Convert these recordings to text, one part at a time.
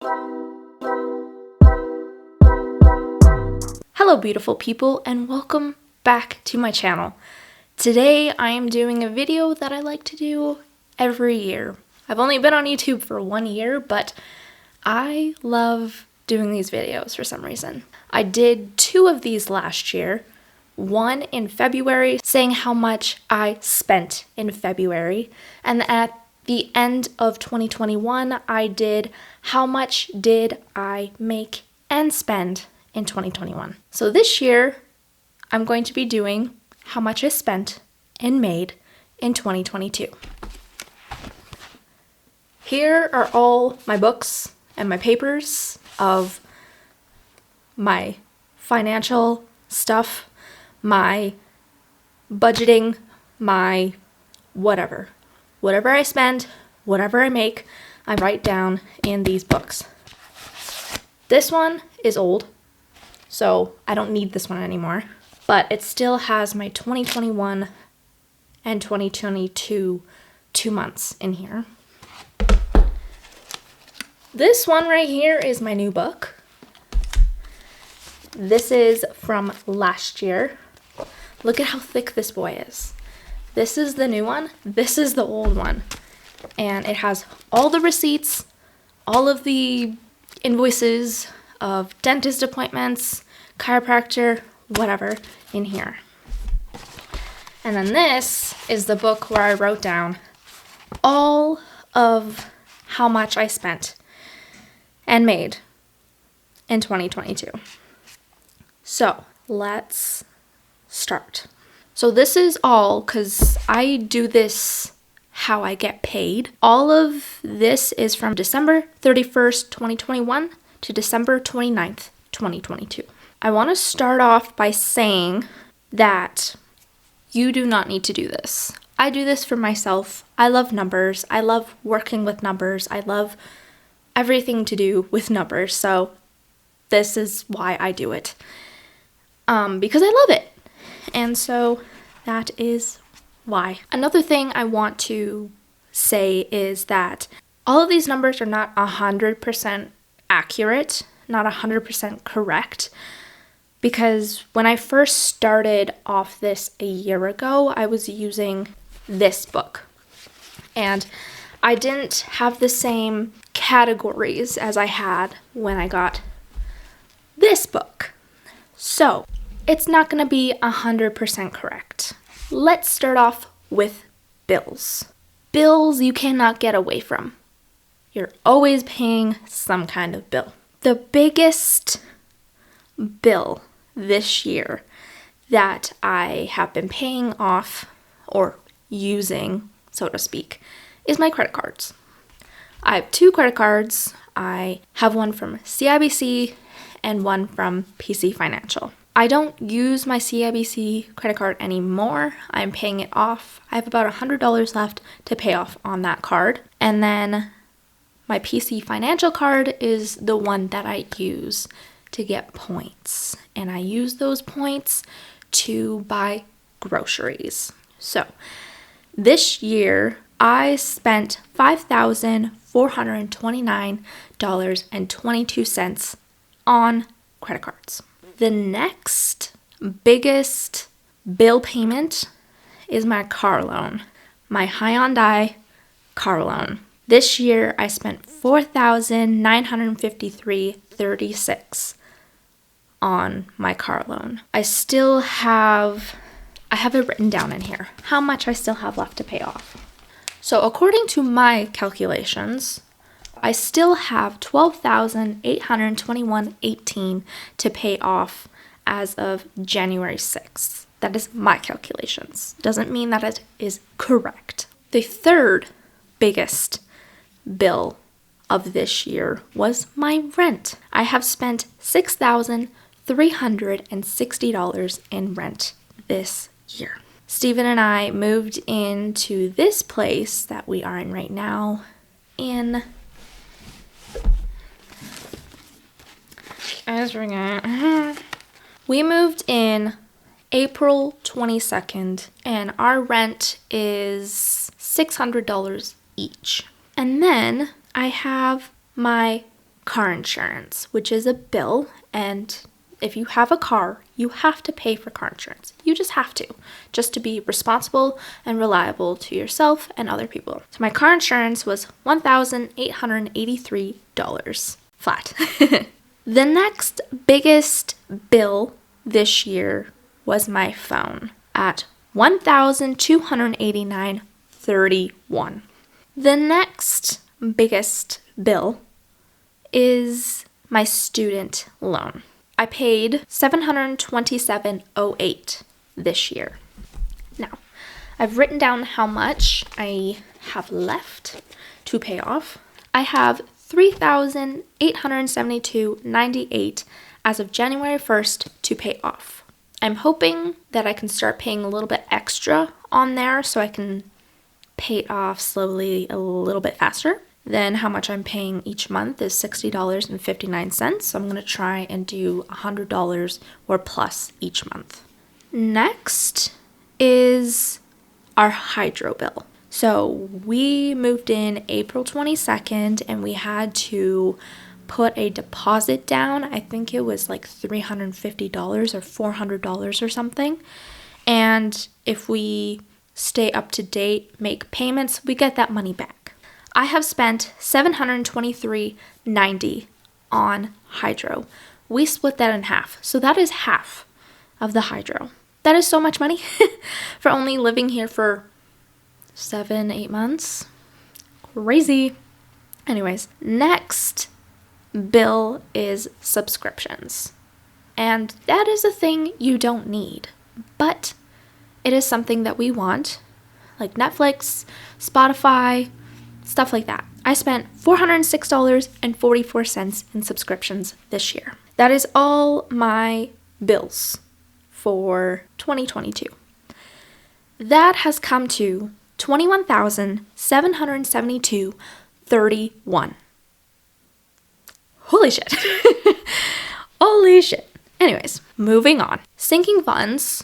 Hello beautiful people and welcome back to my channel. Today I am doing a video that I like to do every year. I've only been on YouTube for 1 year, but I love doing these videos for some reason. I did 2 of these last year. One in February saying how much I spent in February, and at the end of 2021 I did how much did I make and spend in 2021. So this year, I'm going to be doing how much I spent and made in 2022. Here are all my books and my papers of my financial stuff, my budgeting, my whatever. Whatever I spend, whatever I make, I write down in these books. This one is old, so I don't need this one anymore, but it still has my 2021 and 2022 2 months in here. This one right here is my new book. This is from last year. Look at how thick this boy is. This is the new one. This is the old one. And it has all the receipts, all of the invoices of dentist appointments, chiropractor, whatever in here. And then this is the book where I wrote down all of how much I spent and made in 2022. So let's start. So this is all because I do this how I get paid. All of this is from December 31st, 2021 to December 29th, 2022. I want to start off by saying that you do not need to do this. I do this for myself. I love numbers. I love working with numbers. I love everything to do with numbers. So this is why I do it. Because I love it. And so that is why. Another thing I want to say is that all of these numbers are not 100% accurate, not 100% correct, because when I first started off this a year ago, I was using this book, and I didn't have the same categories as I had when I got this book. So it's not going to be 100% correct. Let's start off with bills. Bills you cannot get away from. You're always paying some kind of bill. The biggest bill this year that I have been paying off or using, so to speak, is my credit cards. I have 2 credit cards. I have one from CIBC and one from PC Financial. I don't use my CIBC credit card anymore. I'm paying it off. I have about $100 left to pay off on that card. And then my PC Financial card is the one that I use to get points. And I use those points to buy groceries. So this year I spent $5,429.22 on credit cards. The next biggest bill payment is my car loan, my Hyundai car loan. This year I spent $4,953.36 on my car loan. I have it written down in here, how much I still have left to pay off. So according to my calculations, I still have $12,821.18 to pay off as of January 6th. That is my calculations. Doesn't mean that it is correct. The third biggest bill of this year was my rent. I have spent $6,360 in rent this year. Steven and I moved into this place that we are in right now in We moved in April 22nd, and our rent is $600 each. And then I have my car insurance, which is a bill, and if you have a car, you have to pay for car insurance. You just have to, just to be responsible and reliable to yourself and other people. So my car insurance was $1,883 flat. The next biggest bill this year was my phone at $1,289.31. The next biggest bill is my student loan. I paid $727.08 this year. Now, I've written down how much I have left to pay off. I have $3,872.98 as of January 1st to pay off. I'm hoping that I can start paying a little bit extra on there so I can pay it off slowly a little bit faster. Then how much I'm paying each month is $60.59. So I'm going to try and do $100 or plus each month. Next is our hydro bill. So we moved in April 22nd and we had to put a deposit down. I think it was like $350 or $400 or something. And if we stay up to date, make payments, we get that money back. I have spent $723.90 on hydro. We split that in half. So that is half of the hydro. That is so much money for only living here for 7-8 months. Crazy. Anyways, next bill is subscriptions. And that is a thing you don't need, but it is something that we want, like Netflix, Spotify, stuff like that. I spent $406.44 in subscriptions this year. That is all my bills for 2022. That has come to $21,772.31. Holy shit. Holy shit. Anyways, moving on. Sinking funds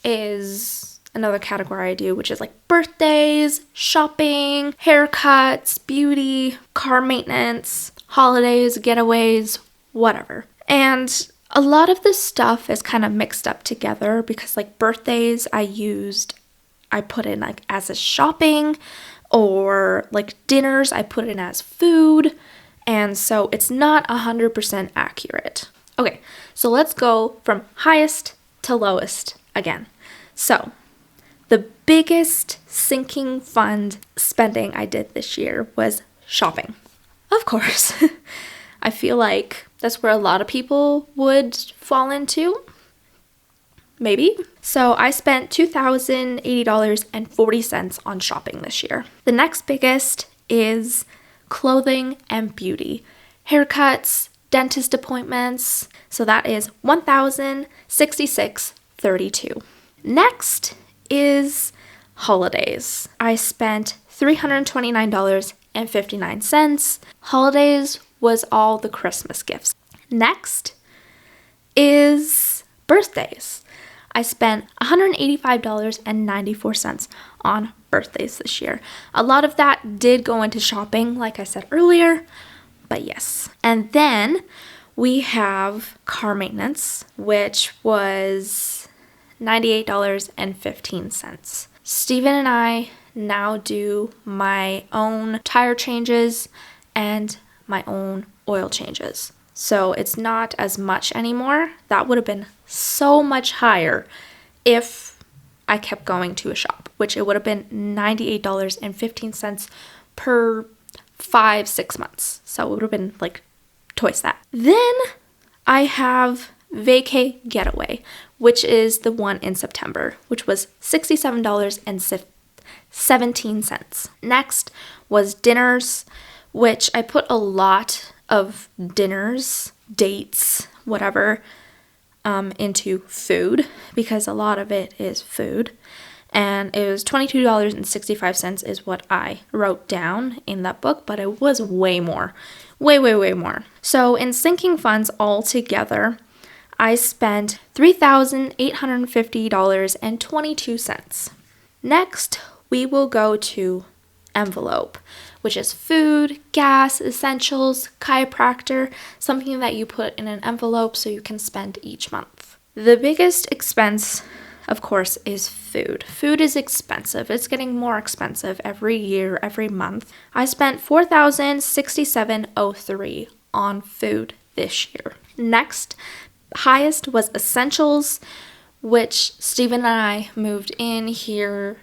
is another category I do, which is like birthdays, shopping, haircuts, beauty, car maintenance, holidays, getaways, whatever. And a lot of this stuff is kind of mixed up together because like birthdays I put in like as a shopping, or like dinners I put in as food. And so it's not 100% accurate. Okay, so let's go from highest to lowest again. So the biggest sinking fund spending I did this year was shopping. Of course, I feel like that's where a lot of people would fall into. Maybe. So I spent $2,080.40 on shopping this year. The next biggest is clothing and beauty. Haircuts, dentist appointments. So that is $1,066.32. Next is holidays. I spent $329.59. Holidays was all the Christmas gifts. Next is birthdays. I spent $185.94 on birthdays this year. A lot of that did go into shopping, like I said earlier, but yes. And then we have car maintenance, which was $98.15. Steven and I now do my own tire changes and my own oil changes. So it's not as much anymore. That would have been so much higher if I kept going to a shop, which it would have been $98.15 per 5-6 months. So it would have been like twice that. Then I have Vacay Getaway, which is the one in September, which was $67.17. Next was dinners, which I put a lot of dinners, dates, whatever, into food because a lot of it is food. And it was $22.65 is what I wrote down in that book, but it was way more. Way more. So in sinking funds altogether, I spent $3,850.22. Next, we will go to envelope, which is food, gas, essentials, chiropractor, something that you put in an envelope so you can spend each month. The biggest expense, of course, is food. Food is expensive. It's getting more expensive every year, every month. I spent $4,067.03 on food this year. Next, highest was essentials, which Steven and I moved in here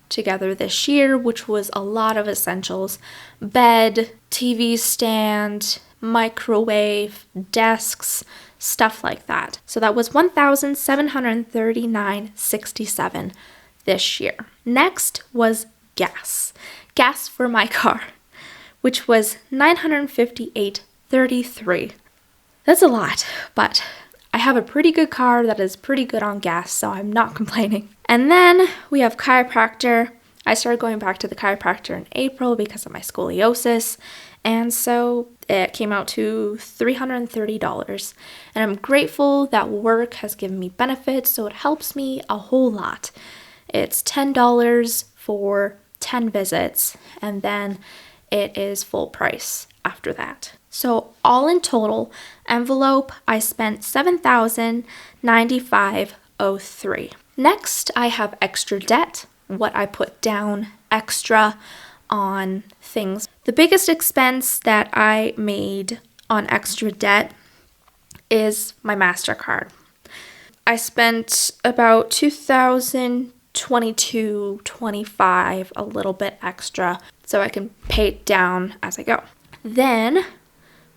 together this year, which was a lot of essentials. Bed, TV stand, microwave, desks, stuff like that. So that was $1,739.67 this year. Next was gas. Gas for my car, which was $958.33. That's a lot, but I have a pretty good car that is pretty good on gas, so I'm not complaining. And then we have chiropractor. I started going back to the chiropractor in April because of my scoliosis, and so it came out to $330. And I'm grateful that work has given me benefits, so it helps me a whole lot. It's $10 for 10 visits, and then it is full price after that. So all in total, envelope, I spent $7,095.03. Next, I have extra debt, what I put down extra on things. The biggest expense that I made on extra debt is my MasterCard. I spent about $2,022.25, a little bit extra, so I can pay it down as I go. Then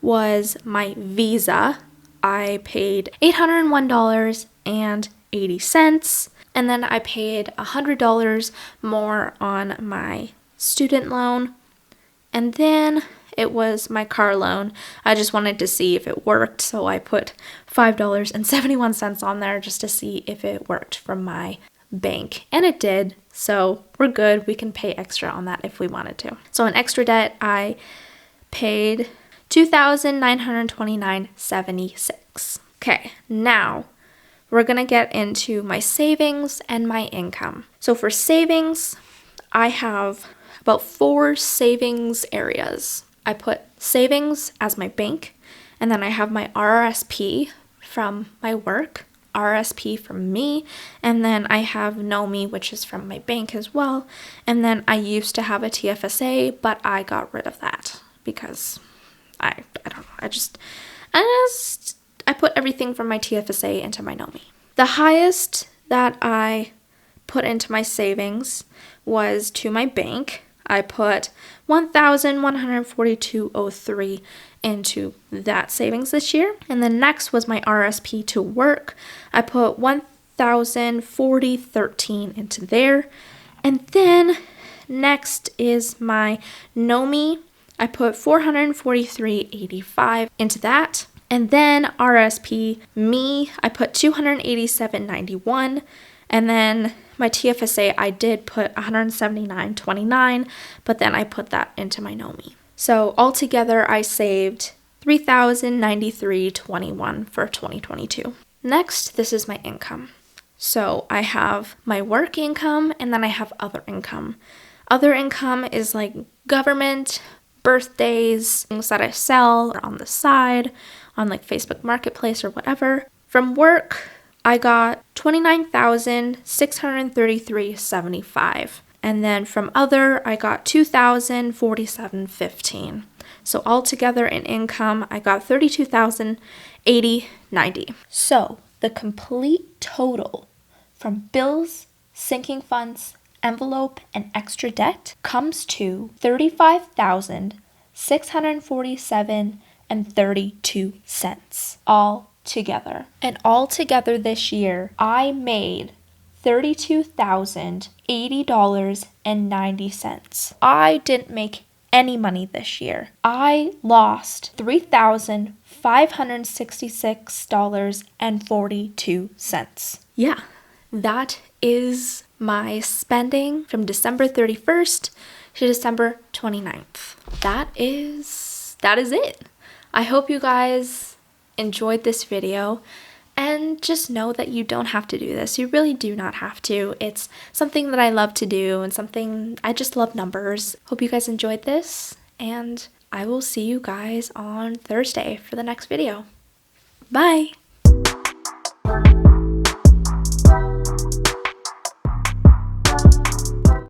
was my Visa. I paid $801.80, and then I paid $100 more on my student loan, and then it was my car loan. I just wanted to see if it worked, so I put $5.71 on there just to see if it worked from my bank, and it did, so we're good. We can pay extra on that if we wanted to. So in extra debt, I paid $2,929.76. Okay, now we're gonna get into my savings and my income. So for savings, I have about 4 savings areas. I put savings as my bank, and then I have my RRSP from my work, RSP from me, and then I have Nomi, which is from my bank as well. And then I used to have a TFSA, but I got rid of that because I don't know. I put everything from my TFSA into my Nomi. The highest that I put into my savings was to my bank. I put $1,142.03 into that savings this year. And then next was my RSP to work. I put $1,040.13 into there. And then next is my Nomi. I put $443.85 into that. And then RSP me, I put $287.91. And then my TFSA, I did put $179.29, but then I put that into my Nomi. So altogether, I saved $3,093.21 for 2022. Next, this is my income. So I have my work income, and then I have other income. Other income is like government, birthdays, things that I sell or on the side, on like Facebook Marketplace or whatever. From work, I got $29,633.75. And then from other, I got $2,047.15. So altogether in income, I got $32,080.90. So the complete total from bills, sinking funds, envelope, and extra debt comes to $35,647.32 all together. And all together this year, I made $32,080.90. I didn't make any money this year. I lost $3,566.42. Yeah, that is my spending from December 31st to December 29th. That is it. I hope you guys enjoyed this video. And just know that you don't have to do this. You really do not have to. It's something that I love to do and something I just love numbers. Hope you guys enjoyed this, and I will see you guys on Thursday for the next video. Bye!